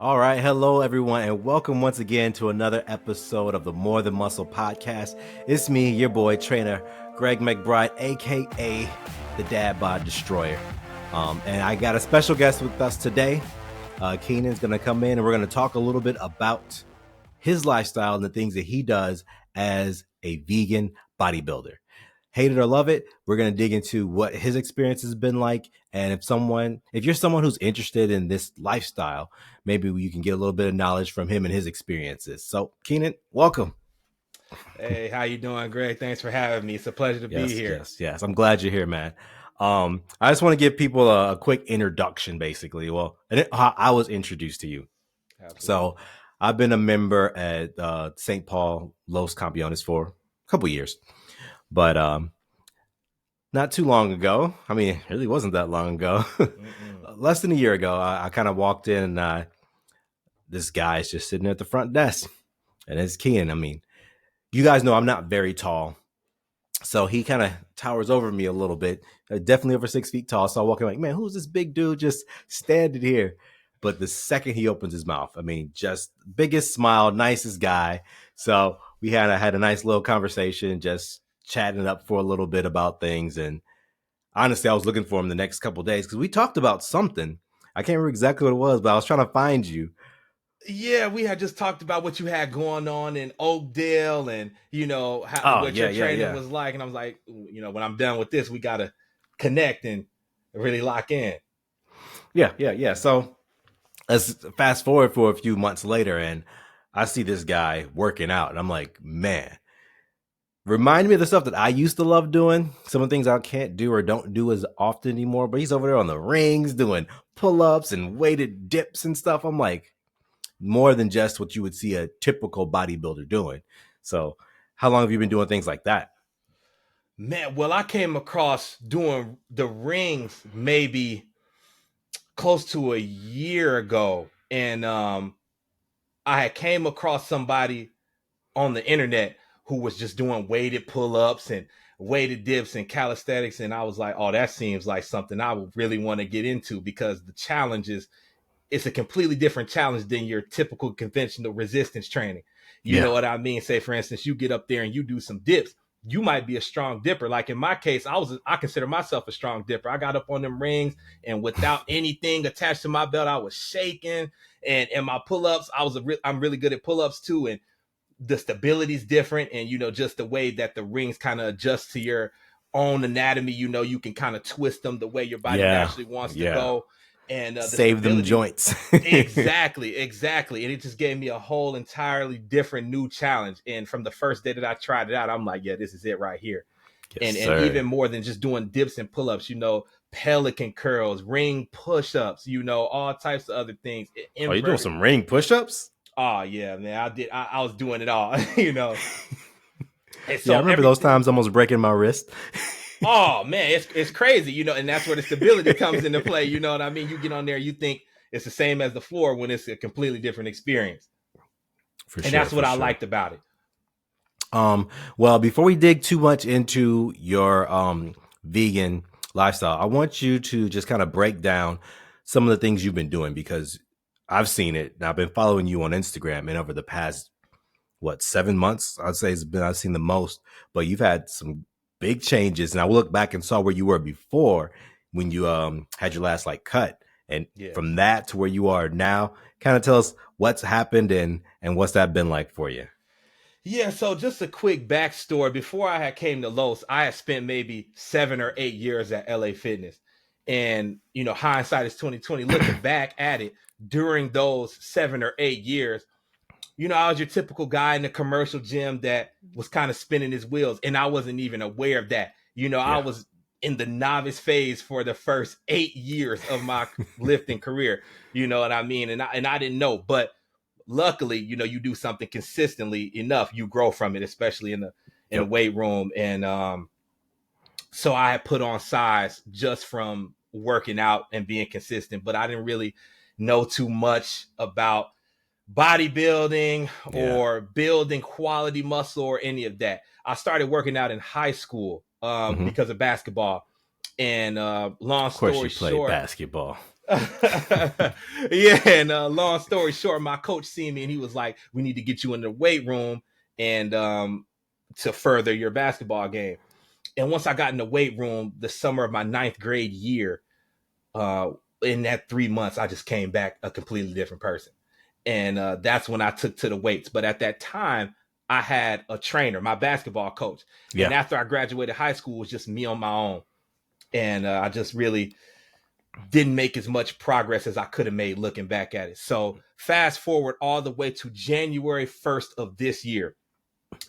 All right. Hello, everyone, and welcome once again to another episode of the More Than Muscle podcast. It's me, your boy, trainer Greg McBride, aka the Dad Bod Destroyer. And I got a special guest with us today. Keenan's going to come in and we're going to talk a little bit about his lifestyle and the things that he does as a vegan bodybuilder. Hate it or love it, we're going to dig into what his experience has been like. And if you're someone who's interested in this lifestyle, maybe you can get a little bit of knowledge from him and his experiences. So Keenan, welcome. Hey, how you doing, Greg? Thanks for having me. It's a pleasure to be here. Yes. I'm glad you're here, man. I just want to give people a quick introduction, basically. Well, how I was introduced to you. Absolutely. So I've been a member at St. Paul Los Campeones for a couple years. But not too long ago, I mean, it really wasn't that long ago, less than a year ago, I kind of walked in and this guy's just sitting at the front desk. And it's Keenan. I mean, you guys know I'm not very tall. So he kind of towers over me a little bit, definitely over 6 feet tall. So I walk in like, man, who's this big dude just standing here? But the second he opens his mouth, I mean, just biggest smile, nicest guy. So we had a nice little conversation, just chatting up for a little bit about things. And honestly, I was looking for him the next couple of days because we talked about something. I can't remember exactly what it was, but I was trying to find you. Yeah, we had just talked about what you had going on in Oakdale and, what your training was like. And I was like, when I'm done with this, we got to connect and really lock in. Yeah. So let's fast forward for a few months later and I see this guy working out and I'm like, man, remind me of the stuff that I used to love doing. Some of the things I can't do or don't do as often anymore, but he's over there on the rings doing pull-ups and weighted dips and stuff. I'm like, more than just what you would see a typical bodybuilder doing. So how long have you been doing things like that? Man, well, I came across doing the rings maybe close to a year ago. And I had came across somebody on the internet who was just doing weighted pull-ups and weighted dips and calisthenics. And I was like, oh, that seems like something I would really want to get into because the challenges, it's a completely different challenge than your typical conventional resistance training. You know what I mean? Say, for instance, you get up there and you do some dips. You might be a strong dipper. Like in my case, I consider myself a strong dipper. I got up on them rings and without anything attached to my belt, I was shaking. And my pull-ups, I'm really good at pull-ups too. And the stability is different, and just the way that the rings kind of adjust to your own anatomy, you can kind of twist them the way your body actually wants to go, and save them joints. exactly and it just gave me a whole entirely different new challenge. And from the first day that I tried it out, I'm like, yeah, this is it right here. And even more than just doing dips and pull-ups, pelican curls, ring push-ups, all types of other things. Are you doing some ring push-ups? Oh yeah, man, I was doing it all, And so I remember those times almost breaking my wrist. Oh man, it's crazy, and that's where the stability comes into play. You know what I mean? You get on there, you think it's the same as the floor when it's a completely different experience. And that's what I liked about it. Well, before we dig too much into your vegan lifestyle, I want you to just kind of break down some of the things you've been doing, because I've seen it. And I've been following you on Instagram, and over the past 7 months, I'd say I've seen the most. But you've had some big changes, and I look back and saw where you were before when you had your last cut, and from that to where you are now. Kind of tell us what's happened and what's that been like for you. Yeah, so just a quick backstory. Before I had came to Los, I had spent maybe 7 or 8 years at LA Fitness. And, hindsight is 2020. Looking back at it, during those 7 or 8 years, I was your typical guy in the commercial gym that was kind of spinning his wheels. And I wasn't even aware of that. I was in the novice phase for the first 8 years of my lifting career. You know what I mean? And I didn't know. But luckily, you do something consistently enough, you grow from it, especially in the weight room. And so I had put on size just from working out and being consistent. But I didn't really know too much about bodybuilding or building quality muscle or any of that. I started working out in high school because of basketball. And long story short, basketball. Yeah, and long story short, my coach seen me and he was like, "We need to get you in the weight room and to further your basketball game." And once I got in the weight room, the summer of my ninth grade year, uh, in that 3 months, I just came back a completely different person. And that's when I took to the weights. But at that time, I had a trainer, my basketball coach. And Yeah. after I graduated high school, it was just me on my own. And I just really didn't make as much progress as I could have made looking back at it. So fast forward all the way to January 1st of this year,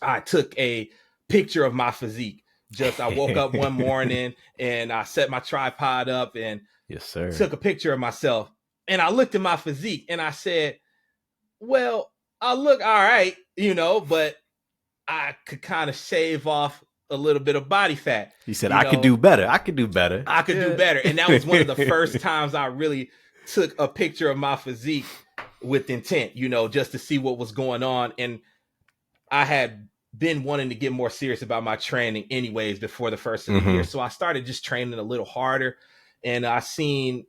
I took a picture of my physique. Just I woke up one morning and I set my tripod up and Yes, sir. took a picture of myself. And I looked at my physique and I said, well, I look all right, but I could kind of shave off a little bit of body fat. He said, I could do better. I could do better. I could do better. And that was one of the first times I really took a picture of my physique with intent, just to see what was going on. And I had been wanting to get more serious about my training anyways before the first of the year. So I started just training a little harder and I seen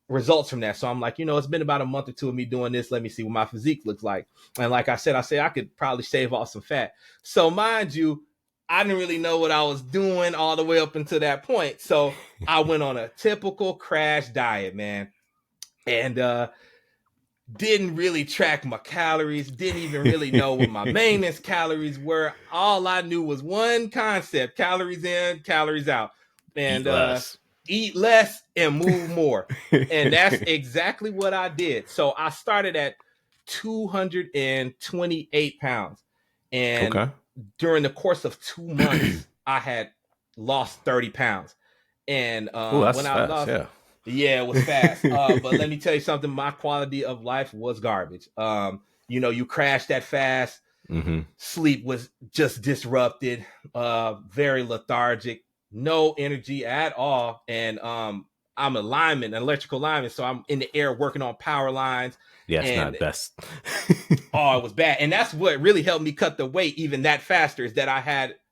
results from that. So I'm like, it's been about a month or two of me doing this. Let me see what my physique looks like. And like I said I could probably shave off some fat. So mind you, I didn't really know what I was doing all the way up until that point. So I went on a typical crash diet, man. And didn't really track my calories, didn't even really know what my maintenance calories were. All I knew was one concept: calories in, calories out. And eat less and move more. And that's exactly what I did. So I started at 228 pounds. And during the course of 2 months, I had lost 30 pounds. And when I lost, yeah, it was fast. But let me tell you something, my quality of life was garbage. You crashed that fast. Sleep was just disrupted, very lethargic, no energy at all. And I'm an electrical lineman, so I'm in the air working on power lines. Yeah, it's not best. Oh, it was bad. And that's what really helped me cut the weight even that faster, is that I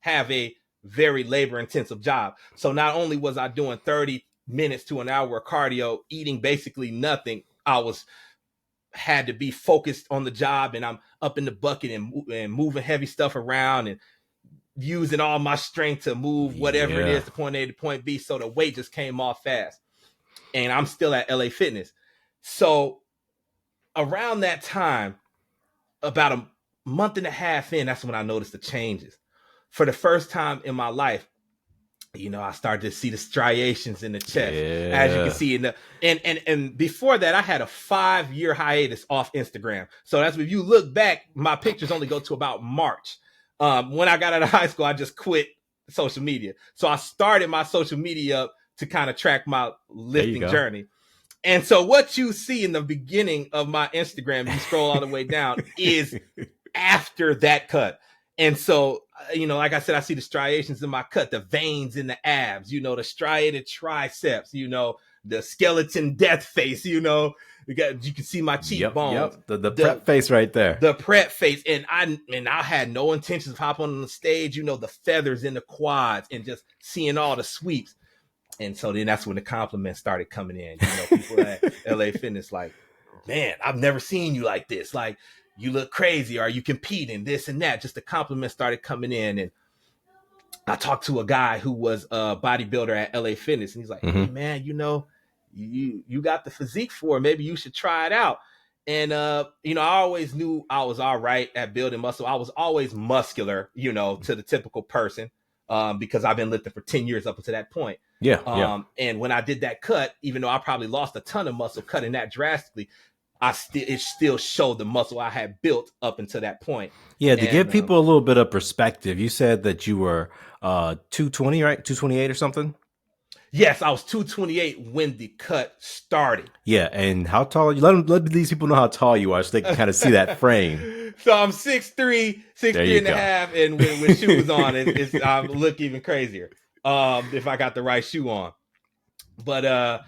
have a very labor intensive job. So not only was I doing 30 minutes to an hour of cardio, eating basically nothing, had to be focused on the job, and I'm up in the bucket and moving heavy stuff around and using all my strength to move whatever it is to point A to point B. So the weight just came off fast. And I'm still at LA Fitness. So around that time, about a month and a half in, that's when I noticed the changes. For the first time in my life, I started to see the striations in the chest, as you can see in the and before that, I had a 5-year hiatus off Instagram. So that's if you look back, my pictures only go to about March. When I got out of high school, I just quit social media. So I started my social media up to kind of track my lifting journey. And so what you see in the beginning of my Instagram, if you scroll all the way down, is after that cut. And so, like I said, I see the striations in my cut, the veins in the abs, the striated triceps, the skeleton death face, you can see my cheekbones. Yep. The prep face right there. The prep face. And I had no intentions of hopping on the stage, the feathers in the quads and just seeing all the sweeps. And so then that's when the compliments started coming in. People at LA Fitness like, man, I've never seen you like this. Like, you look crazy. Are you competing? This and that. Just the compliments started coming in. And I talked to a guy who was a bodybuilder at LA Fitness. And he's like, hey, man, you got the physique for it. Maybe you should try it out. And, I always knew I was all right at building muscle. I was always muscular, to the typical person, because I've been lifting for 10 years up until that point. And when I did that cut, even though I probably lost a ton of muscle cutting that drastically, it still showed the muscle I had built up until that point. Yeah, to give people a little bit of perspective, you said that you were 220, right? 228 or something? Yes, I was 228 when the cut started. Yeah, and how tall are you? Let these people know how tall you are so they can kind of see that frame. So I'm 6'3", 6'3" and a half, and with shoes on, I look even crazier if I got the right shoe on. But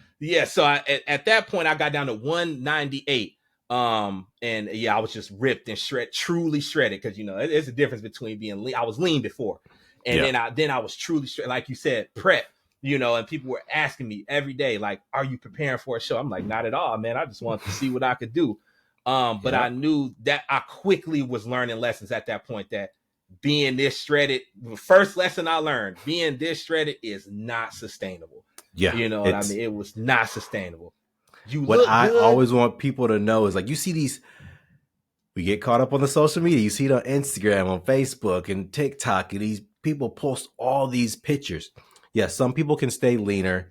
so at that point, I got down to 198. And I was just ripped and truly shredded, because there's a difference between being lean. I was lean before, and then I was truly shredded, like you said, prep. and people were asking me every day, like, are you preparing for a show? I'm like, not at all, man. I just wanted to see what I could do. But I knew that I quickly was learning lessons at that point, that being this shredded, the first lesson I learned, being this shredded is not sustainable. Yeah. You know what I mean? It was not sustainable. You what look I good. always want people to know is, like, you see these, we get caught up on the social media. You see it on Instagram, on Facebook, and TikTok, and these people post all these pictures. Yeah, some people can stay leaner,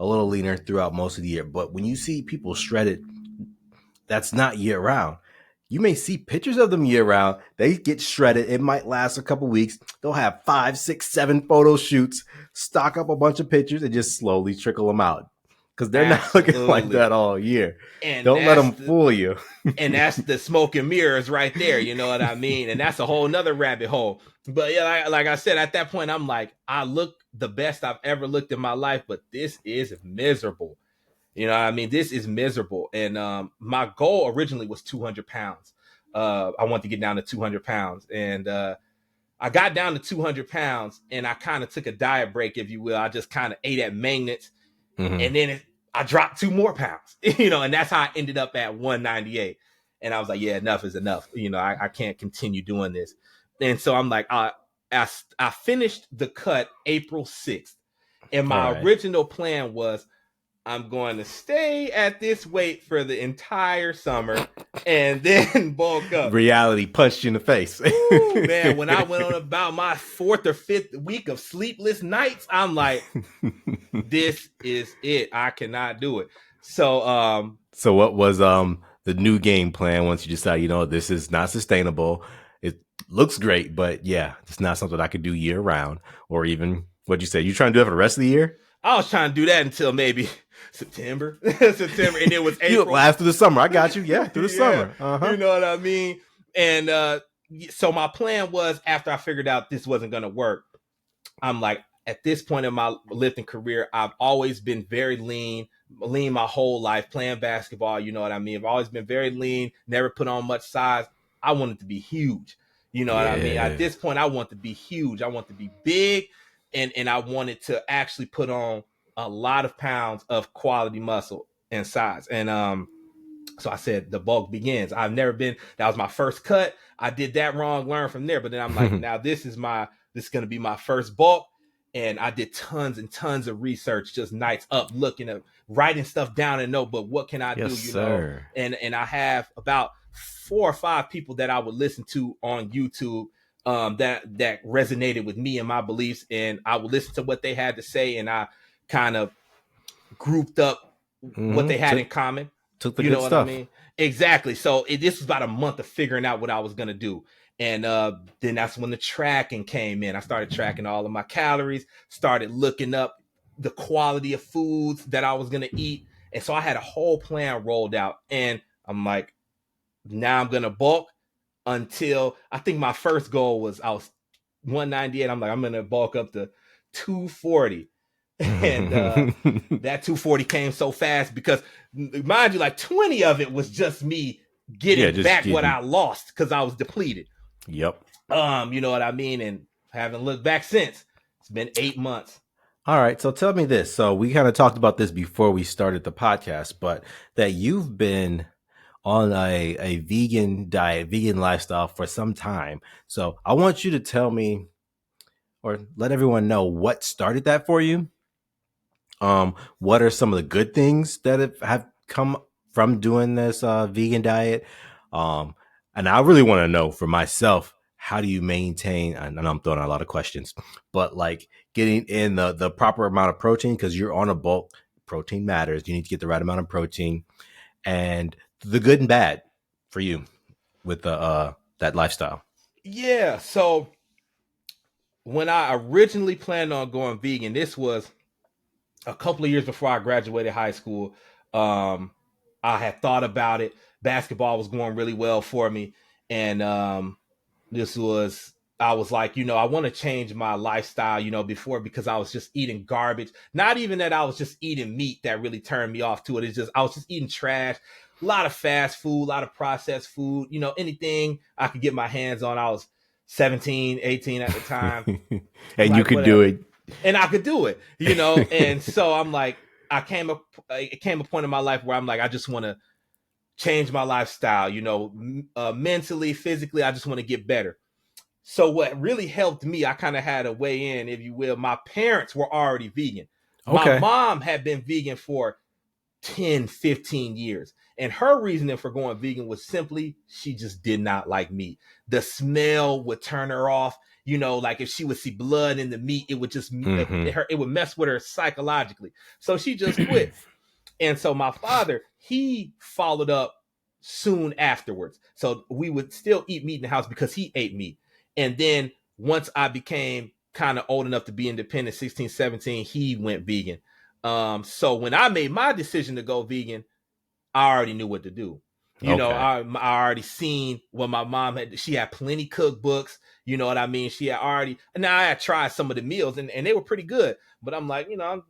a little leaner throughout most of the year. But when you see people shredded, that's not year round. You may see pictures of them year round. They get shredded. It might last a couple weeks. They'll have 5, 6, 7 photo shoots, stock up a bunch of pictures, and just slowly trickle them out, because they're not looking like that all year. And don't let them fool you. And that's the smoke and mirrors right there. You know what I mean? And that's a whole nother rabbit hole. But yeah, like I said, at that point, I'm like, I look the best I've ever looked in my life, but this is miserable. You know what I mean? This is miserable. And my goal originally was 200 pounds. I wanted to get down to 200 pounds. And I got down to 200 pounds, and I kind of took a diet break, if you will. I just kind of ate at maintenance. And then I dropped 2 more pounds, and that's how I ended up at 198. And I was like, yeah, enough is enough. I can't continue doing this. And so I'm like, I finished the cut April 6th. And my original plan was, I'm going to stay at this weight for the entire summer and then bulk up. Reality punched you in the face. Ooh, man, when I went on about my 4th or 5th week of sleepless nights, I'm like, this is it. I cannot do it. So what was the new game plan once you decide, this is not sustainable? It looks great, but yeah, it's not something I could do year round, or even, what'd you say? You trying to do it for the rest of the year? I was trying to do that until maybe September, and it was April. You last through the summer. I got you. Yeah, through the summer. You know what I mean? And so my plan was, after I figured out this wasn't going to work, I'm like, at this point in my lifting career, I've always been very lean my whole life, playing basketball. You know what I mean? I've always been very lean, never put on much size. I wanted to be huge. You know what I mean? At this point, I want to be huge. I want to be big. And I wanted to actually put on a lot of pounds of quality muscle and size. And so I said, the bulk begins. I've never been, that was my first cut. I did that wrong, learn from there. But then I'm like, now this is going to be my first bulk. And I did tons and tons of research, just nights up, looking at, writing stuff down in a notebook. What can I do? Sir. And I have about 4 or 5 people that I would listen to on YouTube that resonated with me and my beliefs, and I would listen to what they had to say, and I kind of grouped up what they had in common. Took the good stuff. I mean? Exactly. So this was about a month of figuring out what I was going to do. And then that's when the tracking came in. I started tracking all of my calories, started looking up the quality of foods that I was going to eat. And so I had a whole plan rolled out, and I'm like, now I'm going to bulk until, I think my first goal was, I was 198. I'm like, I'm going to bulk up to 240. And that 240 came so fast because, mind you, like 20 of it was just me getting back what I lost because I was depleted. Yep. You know what I mean? And haven't looked back since. It's been 8 months. All right. So tell me this. So we kind of talked about this before we started the podcast, but that you've been on a vegan diet, vegan lifestyle for some time. So I want you to tell me, or let everyone know, what started that for you. What are some of the good things that have come from doing this vegan diet? And I really want to know for myself, how do you maintain, and I'm throwing out a lot of questions, but like getting in the proper amount of protein, because you're on a bulk, protein matters. You need to get the right amount of protein, and the good and bad for you with that lifestyle. Yeah. So when I originally planned on going vegan, this was a couple of years before I graduated high school. I had thought about it. Basketball was going really well for me. And I was like, I want to change my lifestyle, before, because I was just eating garbage. Not even that I was just eating meat that really turned me off to it. It's just, I was just eating trash, a lot of fast food, a lot of processed food, anything I could get my hands on. I was 17, 18 at the time. And like, you could do it and I could do it, you know. And so I'm like, it came a point in my life where I'm like, I just want to change my lifestyle, you know, mentally, physically. I just want to get better. So what really helped me, I kind of had a way in, if you will. My parents were already vegan. My Okay. mom had been vegan for 10, 15 years. And her reasoning for going vegan was simply she just did not like meat. The smell would turn her off. You know, like if she would see blood in the meat, it would just it would mess with her psychologically. So she just quit. And so my father, he followed up soon afterwards. So we would still eat meat in the house because he ate meat. And then once I became kind of old enough to be independent, 16, 17, he went vegan. So when I made my decision to go vegan, I already knew what to do. You know, Okay. I already seen what my mom had. She had plenty cookbooks. You know what I mean? She had already. Now I had tried some of the meals and they were pretty good. But I'm like, you know,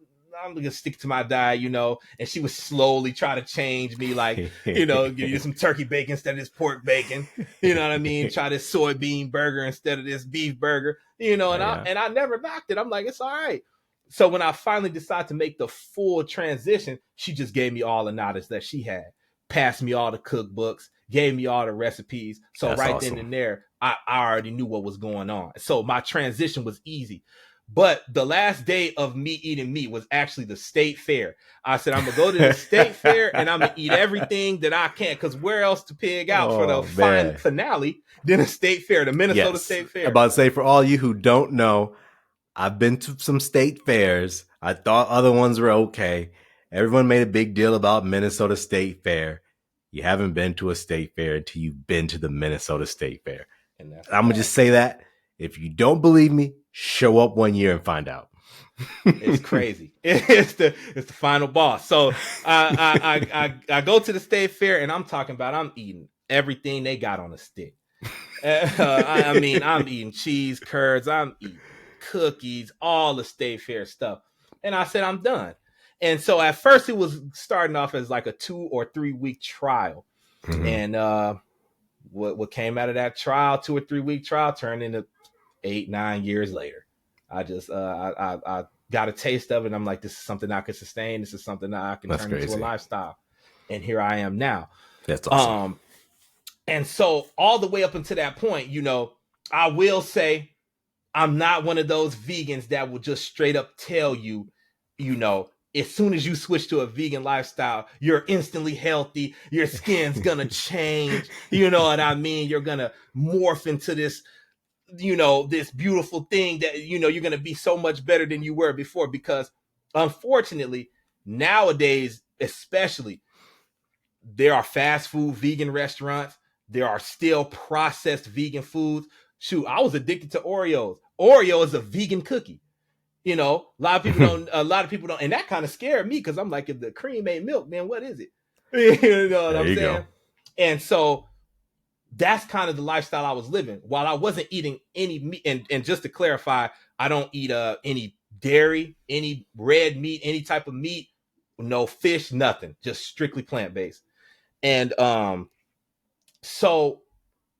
I'm gonna stick to my diet, you know. And she would slowly try to change me, like, you know, give you some turkey bacon instead of this pork bacon. You know what I mean? Try this soybean burger instead of this beef burger. You know, Yeah. and I never knocked it. I'm like, it's all right. So when I finally decided to make the full transition, she just gave me all the knowledge that she had, passed me all the cookbooks, gave me all the recipes. So That's right then awesome. and there, I already knew what was going on. So my transition was easy. But the last day of me eating meat was actually the state fair. I said, I'm going to go to the state fair and I'm going to eat everything that I can. Because where else to pig out for the Oh man. finale than a state fair, the Minnesota Yes. State I'm Fair? about to say, for all you who don't know, I've been to some state fairs. I thought other ones were okay. Everyone made a big deal about Minnesota State Fair. You haven't been to a state fair until you've been to the Minnesota State Fair. And that's a I'm gonna just fact. say that. If you don't believe me, show up one year and find out. It's crazy. It's the final boss. So I go to the state fair and I'm talking about I'm eating everything they got on a stick. I mean, I'm eating cheese curds, I'm eating cookies, all the state fair stuff. And I said I'm done. And so at first it was starting off as like a 2 or 3 week trial. Mhm. And what came out of that trial, 2 or 3 week trial, turned into 8, 9 years later. I just I got a taste of it. And I'm like, this is something I can sustain. This is something that I can That's turn into a crazy. lifestyle. And here I am now. That's awesome. Um, and so all the way up until that point, you know, I will say I'm not one of those vegans that will just straight up tell you, you know, as soon as you switch to a vegan lifestyle, you're instantly healthy. Your skin's gonna change. You know what I mean? You're gonna morph into this, you know, this beautiful thing that, you know, you're gonna be so much better than you were before. Because unfortunately, nowadays, especially, there are fast food vegan restaurants. There are still processed vegan foods. Shoot, I was addicted to Oreos. Oreo is a vegan cookie. You know, a lot of people don't. A lot of people don't, and that kind of scared me because I'm like, if the cream ain't milk, then what is it? You know what There I'm you saying? go. And so that's kind of the lifestyle I was living while I wasn't eating any meat. And just to clarify, I don't eat any dairy, any red meat, any type of meat, no fish, nothing, just strictly plant based. And so,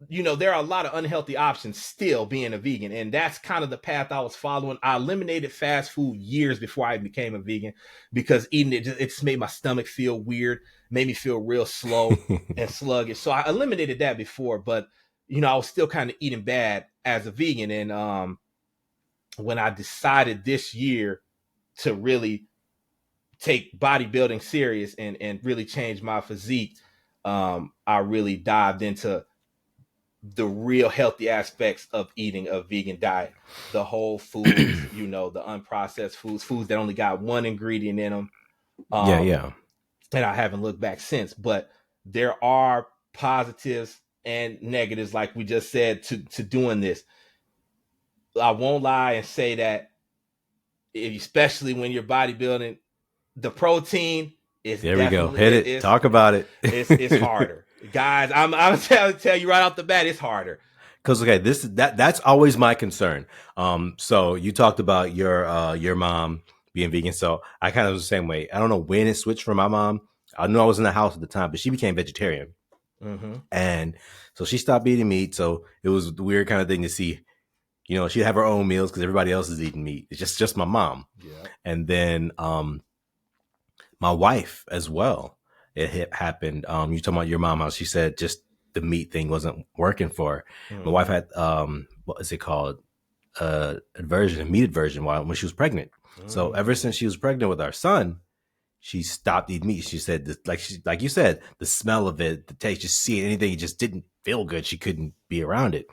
you know, there are a lot of unhealthy options still being a vegan. And that's kind of the path I was following. I eliminated fast food years before I became a vegan because eating it just made my stomach feel weird, made me feel real slow and sluggish. So I eliminated that before, but you know, I was still kind of eating bad as a vegan. And when I decided this year to really take bodybuilding serious and really change my physique, I really dived into the real healthy aspects of eating a vegan diet, the whole foods, you know, the unprocessed foods that only got one ingredient in them. Yeah, um yeah. and I haven't looked back since. But there are positives and negatives, like we just said, to doing this. I won't lie and say that, especially when you're bodybuilding, the protein is There we go. definitely Hit it. it's Talk about it. it's harder, guys. I'm tell you right off the bat, it's harder. Because okay, that's always my concern. So you talked about your mom being vegan. So I kind of was the same way. I don't know when it switched for my mom. I know I was in the house at the time, but she became vegetarian, Mm-hmm. and so she stopped eating meat. So it was the weird kind of thing to see You know, she'd have her own meals because everybody else is eating meat. It's just my mom. Yeah. And then my wife as well. It happened. You talking about your mom, how she said just the meat thing wasn't working for her. Mm-hmm. My wife had what is it called? A meat aversion when she was pregnant. So ever since she was pregnant with our son, she stopped eating meat. She said, like you said, the smell of it, the taste, just seeing anything, it just didn't feel good. She couldn't be around it.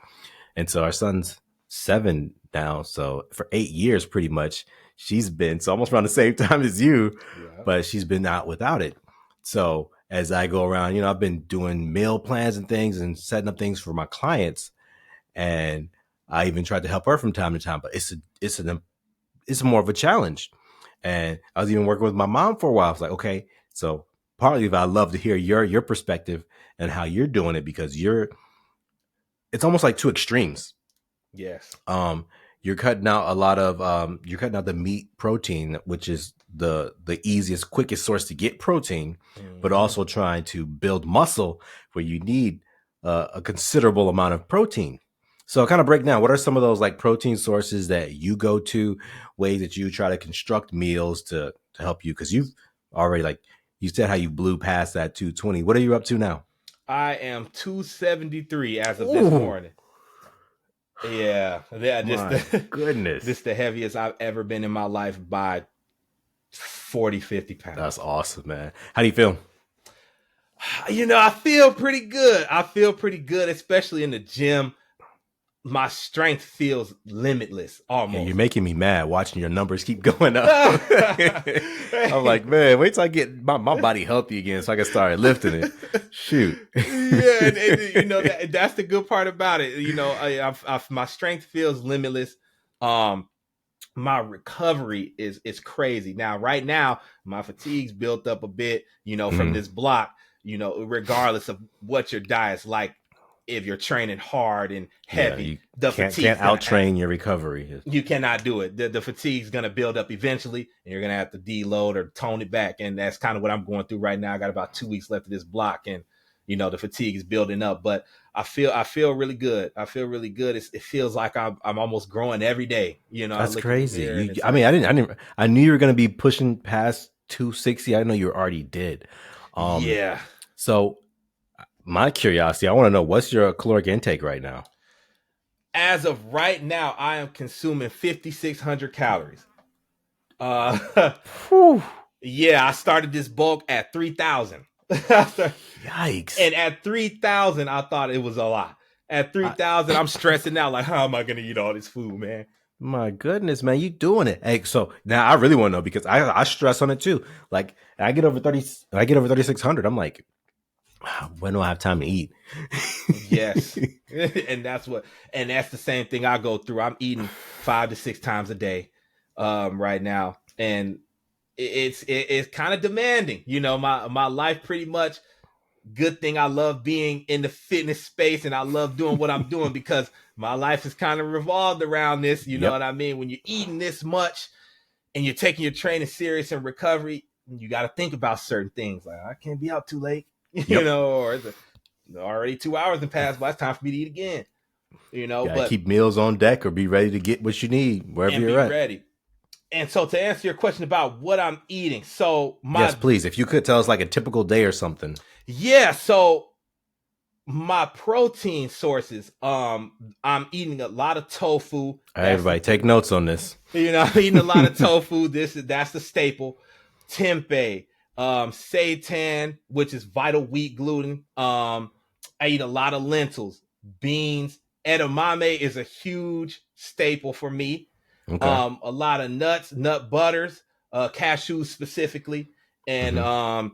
And so our son's 7 now. So for 8 years, pretty much, she's been so almost around the same time as you, but she's been out without it. So as I go around, you know, I've been doing meal plans and things and setting up things for my clients, and I even tried to help her from time to time. But it's more of a challenge. And I was even working with my mom for a while. I was like, okay, so partly I love to hear your perspective and how you're doing it, because it's almost like two extremes. Yes. You're cutting out a lot of you're cutting out the meat protein, which is the easiest, quickest source to get protein, but also trying to build muscle where you need a considerable amount of protein. So kind of break down, what are some of those like protein sources that you go to, ways that you try to construct meals to help you? Because you've already, like you said, how you blew past that 220. What are you up to now? I am 273 as of this morning. Yeah, goodness. This is the heaviest I've ever been in my life by 40, 50 pounds. That's awesome, man. How do you feel? You know, I feel pretty good. Especially in the gym. My strength feels limitless almost. Yeah, you're making me mad watching your numbers keep going up. I'm like, man, wait till I get my body healthy again so I can start lifting it. Shoot. Yeah, and you know, that's the good part about it. You know, my strength feels limitless. My recovery is crazy. Now, right now, my fatigue's built up a bit, you know, from this block, you know, regardless of what your diet's like. If you're training hard and heavy, you can't out-train your recovery. You cannot do it. The fatigue's going to build up eventually, and you're going to have to deload or tone it back. And that's kind of what I'm going through right now. I got about 2 weeks left of this block, and you know the fatigue is building up. But I feel really good. It feels like I'm almost growing every day. You know, that's crazy. I knew you were going to be pushing past 260. I know you already did. Yeah. So my curiosity, I want to know, what's your caloric intake right now? As of right now, I am consuming 5,600 calories. Yeah, I started this bulk at 3,000. Yikes. And at 3,000, I thought it was a lot. At 3,000, I'm stressing out like, how am I going to eat all this food, man? My goodness, man, you doing it. Hey, so now I really want to know, because I stress on it too. Like I get over 3,600. I'm like, when do I have time to eat? Yes. And that's the same thing I go through. I'm eating 5 to 6 times a day right now. And it's kind of demanding. You know, my life pretty much, good thing I love being in the fitness space and I love doing what I'm doing, because my life is kind of revolved around this. You know what I mean? When you're eating this much and you're taking your training serious and recovery, you got to think about certain things. Like, I can't be out too late. You know, or already 2 hours have passed, but it's time for me to eat again. You know, but keep meals on deck or be ready to get what you need wherever you're at. Ready. And so to answer your question about what I'm eating, yes, please, if you could tell us like a typical day or something. Yeah, so my protein sources, I'm eating a lot of tofu. All right, everybody, take notes on this. You know, I'm eating a lot of tofu. That's the staple. Tempeh. Seitan, which is vital wheat gluten. I eat a lot of lentils, beans. Edamame is a huge staple for me. Okay. A lot of nuts, nut butters, cashews specifically, and I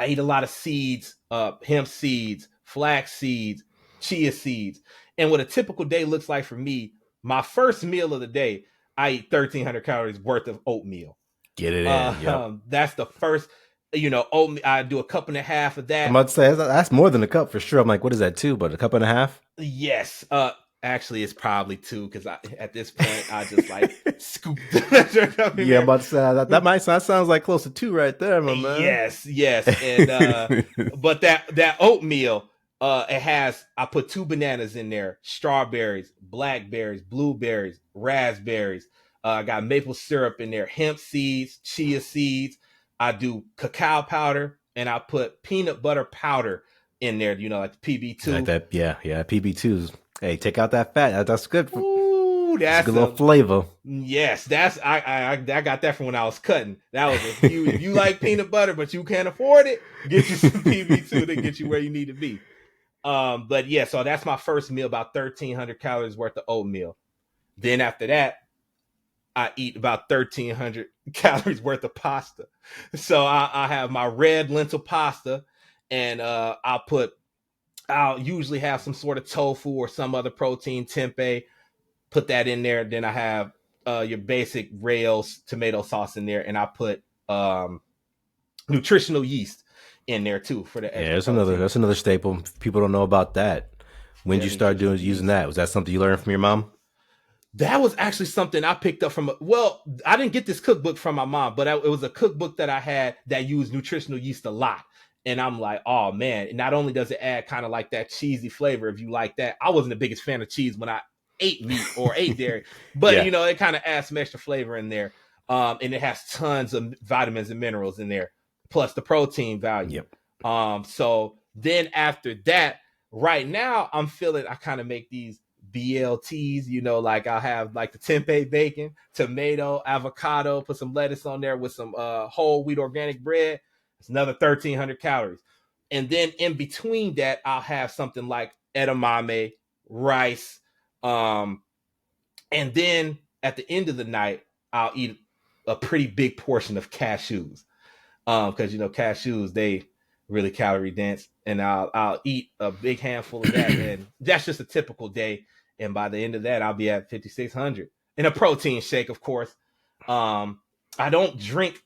eat a lot of seeds, hemp seeds, flax seeds, chia seeds. And what a typical day looks like for me, my first meal of the day, I eat 1,300 calories worth of oatmeal. Get it in. Yep. That's the first, you know, oatmeal. I do a cup and a half of that. I'm about to say, that's more than a cup for sure. I'm like, what is that, 2? But a cup and a half? Yes. Actually, it's probably 2, because at this point, I just like scoop. Yeah, I'm about to say, that sounds like close to 2 right there, my man. Yes. And, but that oatmeal, I put 2 bananas in there, strawberries, blackberries, blueberries, raspberries. I got maple syrup in there, hemp seeds, chia seeds. I do cacao powder, and I put peanut butter powder in there, like the Like PB2. that, yeah, PB2s. Hey, take out that fat. That's good. Ooh, That's a that's good little flavor. yes, that's I got that from when I was cutting. That was if you like peanut butter but you can't afford it, get you some PB2 to get you where you need to be. But yeah, so that's my first meal, about 1,300 calories worth of oatmeal. Then after that, I eat about 1,300 calories worth of pasta. So I have my red lentil pasta, and I'll usually have some sort of tofu or some other protein, tempeh. Put that in there. Then I have your basic Rails tomato sauce in there, and I put nutritional yeast in there too for the extra protein. That's another staple. People don't know about that. When did Yeah, you start nutritional using yeast. that? Was that something you learned from your mom? That was actually something I picked up from. Well, I didn't get this cookbook from my mom, but it was a cookbook that I had that used nutritional yeast a lot. And I'm like, oh man! Not only does it add kind of like that cheesy flavor, if you like that. I wasn't the biggest fan of cheese when I ate meat or ate dairy, but Yeah. it kind of adds some extra flavor in there. And it has tons of vitamins and minerals in there, plus the protein value. Yep. So then after that, right now I'm feeling I kind of make these BLTs, like I'll have like the tempeh bacon, tomato, avocado, put some lettuce on there with some whole wheat organic bread. It's another 1,300 calories. And then in between that, I'll have something like edamame, rice. And then at the end of the night, I'll eat a pretty big portion of cashews. Because cashews, they really calorie dense, and I'll eat a big handful of that, and that's just a typical day. And by the end of that, I'll be at 5,600 in a protein shake, of course. I don't drink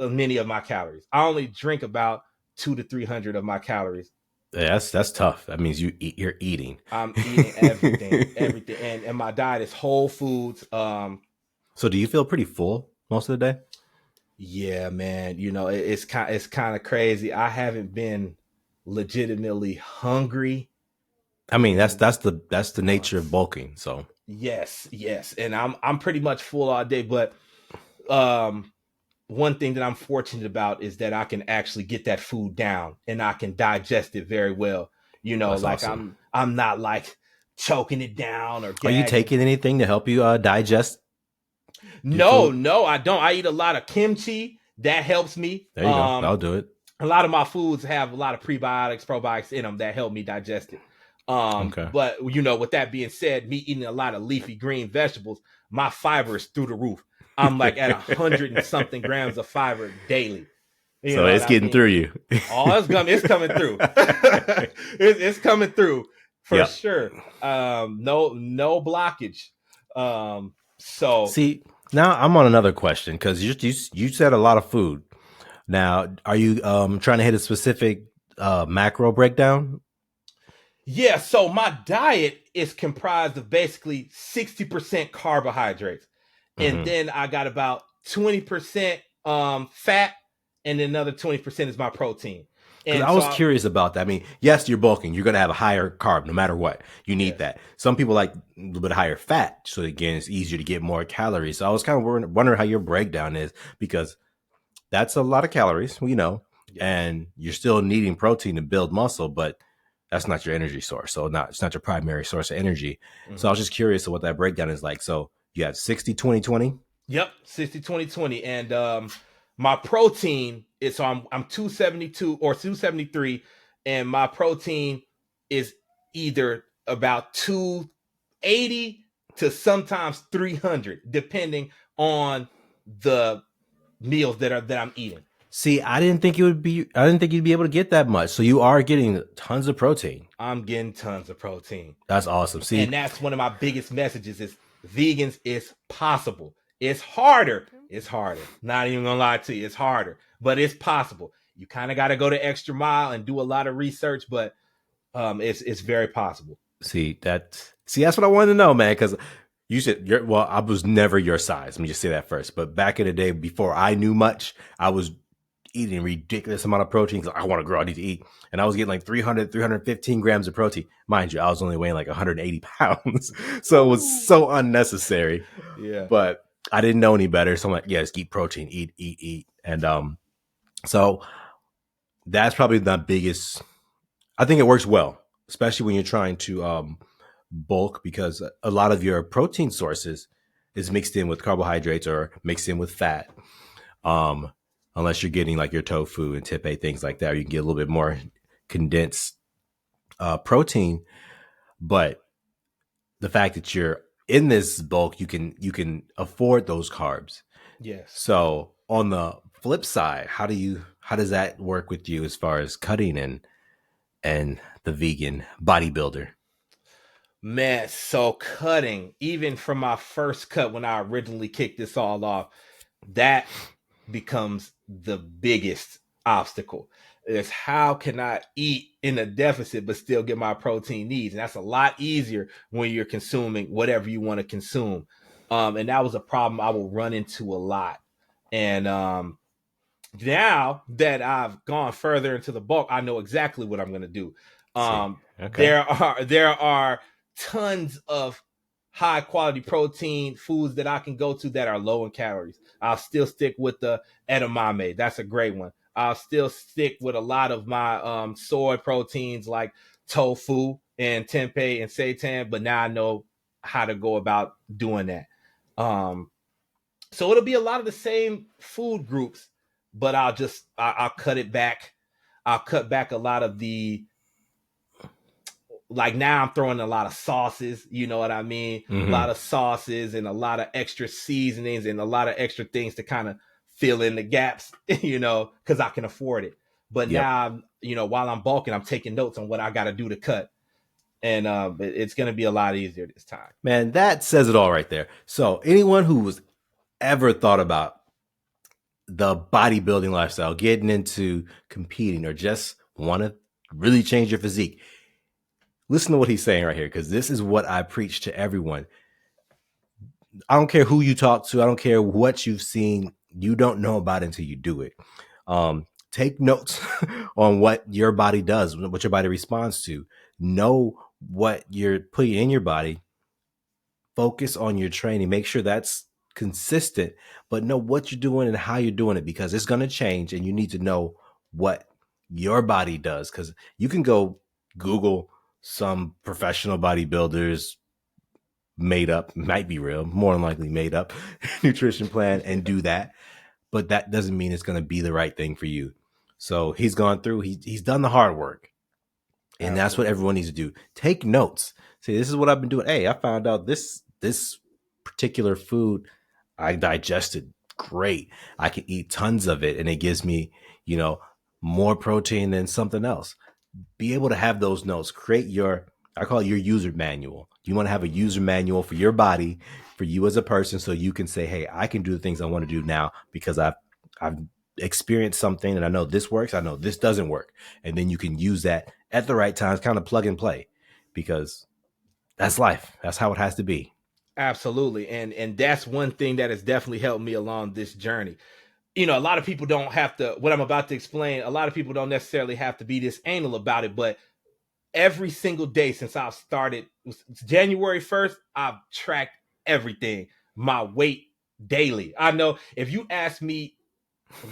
many of my calories. I only drink about 200 to 300 of my calories. Yeah, that's tough. That means you're eating. I'm eating everything, everything, and my diet is whole foods. So do you feel pretty full most of the day? Yeah, man. It's kind of crazy. I haven't been legitimately hungry I mean, in that's the nature of months. bulking. So Yes, and I'm pretty much full all day. But um, one thing that I'm fortunate about is that I can actually get that food down and I can digest it very well. that's Like awesome. I'm not like choking it down or Are you gagging. taking anything to help you digest your No, food? no, I don't. I eat a lot of kimchi. That helps me. There you go. I'll do it. A lot of my foods have a lot of prebiotics, probiotics in them that help me digest it. Okay. But with that being said, me eating a lot of leafy green vegetables, my fiber is through the roof. I'm like at 100 and something grams of fiber daily. You So know what it's I getting mean? through you. Oh, it's coming through. It's coming through for Yep. sure. No blockage. So See, now I'm on another question because you said a lot of food. Now, are you trying to hit a specific macro breakdown? yeah, so my diet is comprised of basically 60% carbohydrates. And Mm-hmm. then I got about 20% fat, and then another 20% is my protein. Because And I so was curious about that. I mean, yes, you're bulking. You're going to have a higher carb no matter what. You need yes. that. Some people like a little bit higher fat. So again, it's easier to get more calories. So I was kind of wondering how your breakdown is because that's a lot of calories, Yes. and you're still needing protein to build muscle, but that's not your energy source. So it's not your primary source of energy. So I Mm-hmm. was just curious of what that breakdown is like. So you have 60-20-20. Yep, 60-20-20. And my protein is so I'm 272 or 273, and my protein is either about 280 to sometimes 300, depending on the meals that I'm eating. See, I didn't think you'd be able to get that much. So you are getting tons of protein. I'm getting tons of protein. That's awesome. See, And that's one of my biggest messages is vegans is possible. It's harder. It's harder. Not even gonna lie to you, it's harder, but it's possible. You kind of got to go the extra mile and do a lot of research, but it's very possible. that's what I wanted to know, man. Because you said I was never your size. Let me just say that first. But back in the day, before I knew much, I was eating a ridiculous amount of protein. Like, I want to grow, I need to eat. And I was getting like 300, 315 grams of protein. Mind you, I was only weighing like 180 pounds. So it was so unnecessary. Yeah. But I didn't know any better. So I'm like, yeah, just eat protein, eat. And so that's probably the biggest. I think it works well, especially when you're trying to bulk, because a lot of your protein sources is mixed in with carbohydrates or mixed in with fat. Unless you're getting like your tofu and tempeh, things like that, or you can get a little bit more condensed protein. But the fact that you're in this bulk, you can afford those carbs. Yes. So on the flip side, how does that work with you as far as cutting and the vegan bodybuilder? Man, so cutting, even from my first cut when I originally kicked this all off, that becomes the biggest obstacle. Is how can I eat in a deficit but still get my protein needs? And that's a lot easier when you're consuming whatever you want to consume. And that was a problem I will run into a lot. And now that I've gone further into the bulk, I know exactly what I'm going to do. Okay. There are tons of high quality protein foods that I can go to that are low in calories. I'll still stick with the edamame. That's a great one. I'll still stick with a lot of my soy proteins like tofu and tempeh and seitan, but now I know how to go about doing that. So it'll be a lot of the same food groups, but I'll cut it back. I'll cut back a lot of the, like now I'm throwing a lot of sauces, you know what I mean? Mm-hmm. A lot of sauces and a lot of extra seasonings and a lot of extra things to kind of fill in the gaps, you know, because I can afford it. But now, you know, while I'm bulking, I'm taking notes on what I got to do to cut. And it's going to be a lot easier this time. Man, that says it all right there. So anyone who was ever thought about the bodybuilding lifestyle, getting into competing, or just want to really change your physique, listen to what he's saying right here, because this is what I preach to everyone. I don't care who you talk to. I don't care what you've seen. You don't know about it until you do it. Take notes on what your body does, what your body responds to. Know what you're putting in your body. Focus on your training. Make sure that's consistent, but know what you're doing and how you're doing it, because it's going to change and you need to know what your body does. Because you can go Google some professional bodybuilders made up, might be real, more than likely made up nutrition plan and do that. But that doesn't mean it's going to be the right thing for you. So he's gone through, he's done the hard work. And Absolutely. That's what everyone needs to do. Take notes. Say, this is what I've been doing. Hey, I found out this particular food I digested great. I can eat tons of it, and it gives me, you know, more protein than something else. Be able to have those notes. Create your, I call it your user manual. You want to have a user manual for your body, for you as a person, so you can say, hey, I can do the things I want to do now because I've experienced something and I know this works. I know this doesn't work. And then you can use that at the right times, kind of plug and play, because that's life. That's how it has to be. Absolutely. And that's one thing that has definitely helped me along this journey. You know, a lot of people don't have to, what I'm about to explain, a lot of people don't necessarily have to be this anal about it, but every single day since I've started, January 1st, I've tracked everything, my weight daily. I know if you ask me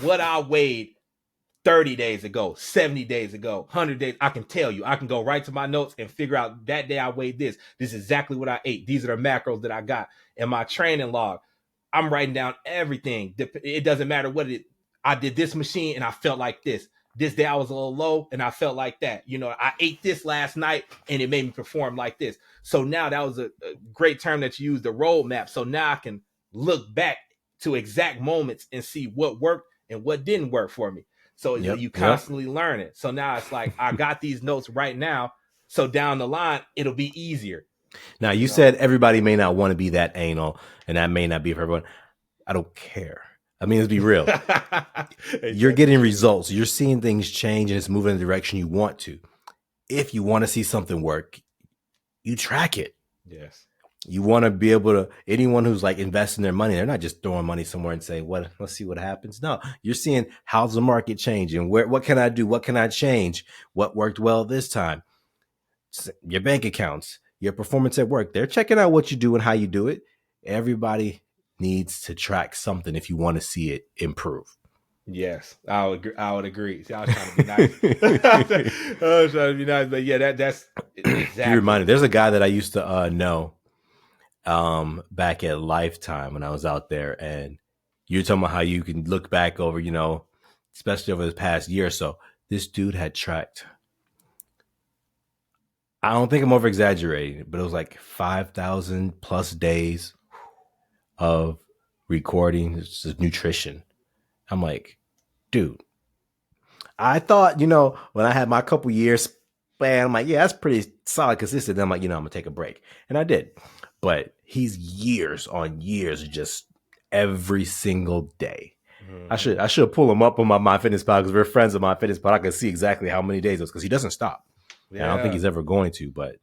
what I weighed 30 days ago, 70 days ago, 100 days, I can tell you. I can go right to my notes and figure out that day I weighed this. This is exactly what I ate. These are the macros that I got. In my training log, I'm writing down everything. It doesn't matter what it is. I did this machine and I felt like this. This day I was a little low and I felt like that. You know, I ate this last night and it made me perform like this. So now that was a great term that you used, the roadmap. So now I can look back to exact moments and see what worked and what didn't work for me. So you constantly learn it. So now it's like, I got these notes right now. So down the line, it'll be easier. Now, you said everybody may not want to be that anal, and that may not be for everyone. I don't care. I mean, let's be real. You're getting results. You're seeing things change, and it's moving in the direction you want to. If you want to see something work, you track it. Yes. You want to be able to, anyone who's like investing their money, they're not just throwing money somewhere and say, "What? Let's see what happens." No, you're seeing how's the market changing. What can I do? What can I change? What worked well this time? Your bank accounts, your performance at work. They're checking out what you do and how you do it. Everybody needs to track something if you want to see it improve. Yes, I would agree. I would agree. See, I was trying to be nice. I was trying to be nice, but yeah, that's You exactly. reminded. There's a guy that I used to know back at Lifetime when I was out there, and you're talking about how you can look back over, especially over the past year or so. This dude had tracked. I don't think I'm over exaggerating, but it was like 5,000 plus days of recording nutrition. I'm like, dude, I thought, when I had my couple years span, I'm like, yeah, that's pretty solid, consistent. Then I'm like, I'm gonna take a break, and I did. But he's years on years, just every single day. Mm-hmm. I should pull him up on my MyFitnessPal because we're friends of MyFitnessPal. I can see exactly how many days it was because he doesn't stop. And I don't think Yeah, he's ever going to, but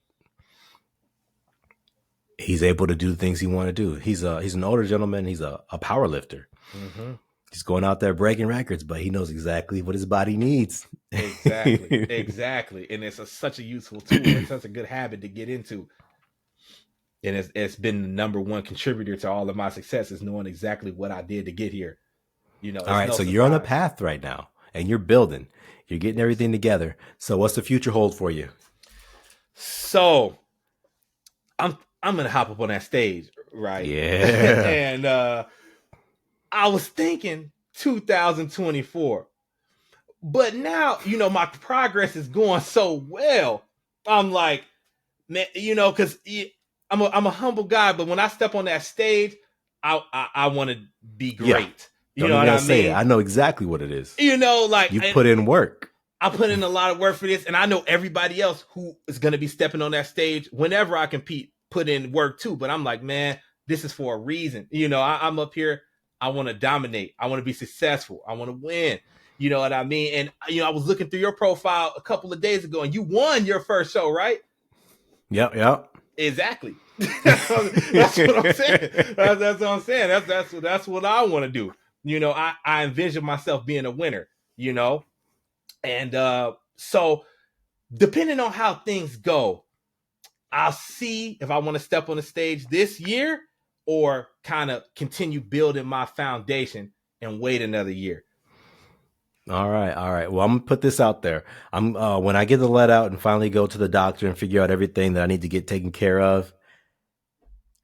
he's able to do the things he want to do. He's an older gentleman. He's a power lifter. mm-hmm. He's going out there breaking records, but he knows exactly what his body needs. Exactly, and it's such a useful tool. It's such a good habit to get into, and it's been the number one contributor to all of my success is knowing exactly what I did to get here. All It's right, no so you're on a surprise. path right now, and you're building. You're getting Yes. everything together. So, what's the future hold for you? So I'm gonna hop up on that stage, right? Yeah. And I was thinking 2024, but now my progress is going so well. I'm like, man, because I'm a humble guy, but when I step on that stage, I want to be Yeah. great. You Don't know even what gotta I say it. mean? I know exactly what it is. Like You put in work. I put in a lot of work for this, and I know everybody else who is going to be stepping on that stage whenever I compete put in work too. But I'm like, man, this is for a reason. I'm up here. I want to dominate. I want to be successful. I want to win. You know what I mean? And I was looking through your profile a couple of days ago, and you won your first show, right? Yep. Exactly. that's what I'm saying. That's what I'm saying. That's what I want to do. I envision myself being a winner. And so depending on how things go, I'll see if I want to step on the stage this year or kind of continue building my foundation and wait another year. All right. Well, I'm gonna put this out there. I'm when I get the let out and finally go to the doctor and figure out everything that I need to get taken care of.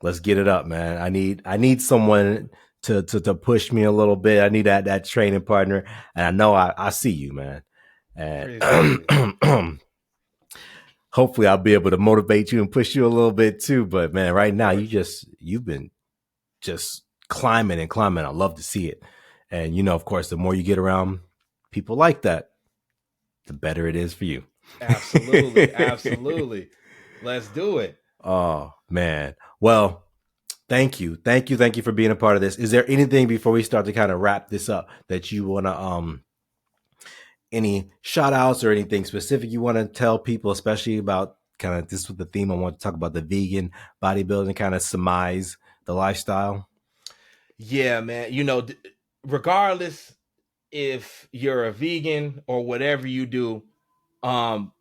Let's get it up, man. I need someone to push me a little bit. I need that training partner, and I know I see you, man. And Appreciate it. hopefully, I'll be able to motivate you and push you a little bit too. But man, right Of now course. you've been just climbing and climbing. I love to see it. And of course, the more you get around people like that, the better it is for you. Absolutely. Absolutely. Let's do it. Oh man. Well, thank you for being a part of this. Is there anything before we start to kind of wrap this up that you want to any shout outs or anything specific you want to tell people, especially about kind of this with the theme? I want to talk about the vegan bodybuilding, kind of surmise the lifestyle. Yeah, man. Regardless if you're a vegan or whatever you do, um,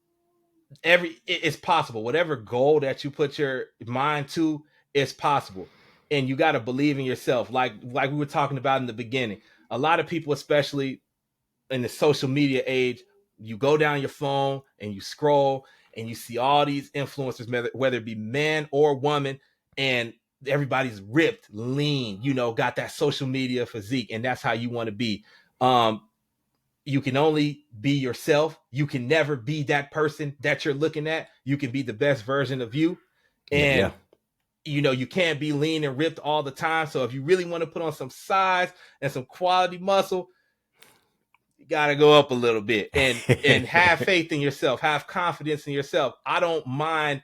it's possible. Whatever goal that you put your mind to, it's possible. And you got to believe in yourself. Like we were talking about in the beginning. A lot of people, especially in the social media age, you go down your phone and you scroll and you see all these influencers, whether it be man or woman, and everybody's ripped, lean, got that social media physique, and that's how you want to be. You can only be yourself. You can never be that person that you're looking at. You can be the best version of you. Yeah. And you can't be lean and ripped all the time. So if you really want to put on some size and some quality muscle, you got to go up a little bit and have faith in yourself, have confidence in yourself. I don't mind.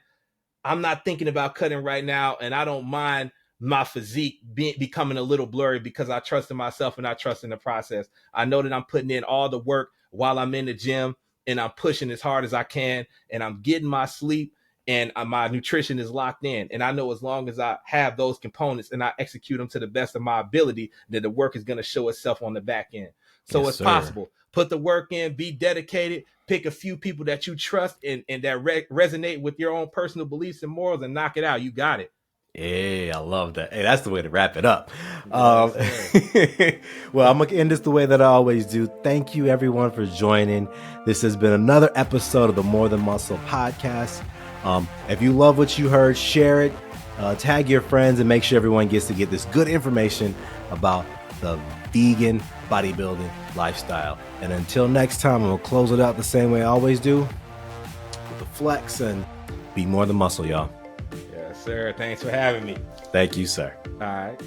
I'm not thinking about cutting right now, and I don't mind my physique becoming a little blurry because I trust in myself and I trust in the process. I know that I'm putting in all the work while I'm in the gym, and I'm pushing as hard as I can, and I'm getting my sleep, and my nutrition is locked in. And I know as long as I have those components and I execute them to the best of my ability, that the work is going to show itself on the back end. So Yes, it's sir. possible. Put the work in, be dedicated, pick a few people that you trust and that resonate with your own personal beliefs and morals, and knock it out. You got it. Hey, I love that. Hey, that's the way to wrap it up. Yes, well, I'm going to end this the way that I always do. Thank you, everyone, for joining. This has been another episode of the More Than Muscle podcast. If you love what you heard, share it, tag your friends, and make sure everyone gets to get this good information about the vegan bodybuilding lifestyle. And until next time, I'm going to close it out the same way I always do, with the flex, and be more than muscle, y'all. Yes, sir. Thanks for having me. Thank you, sir. All right.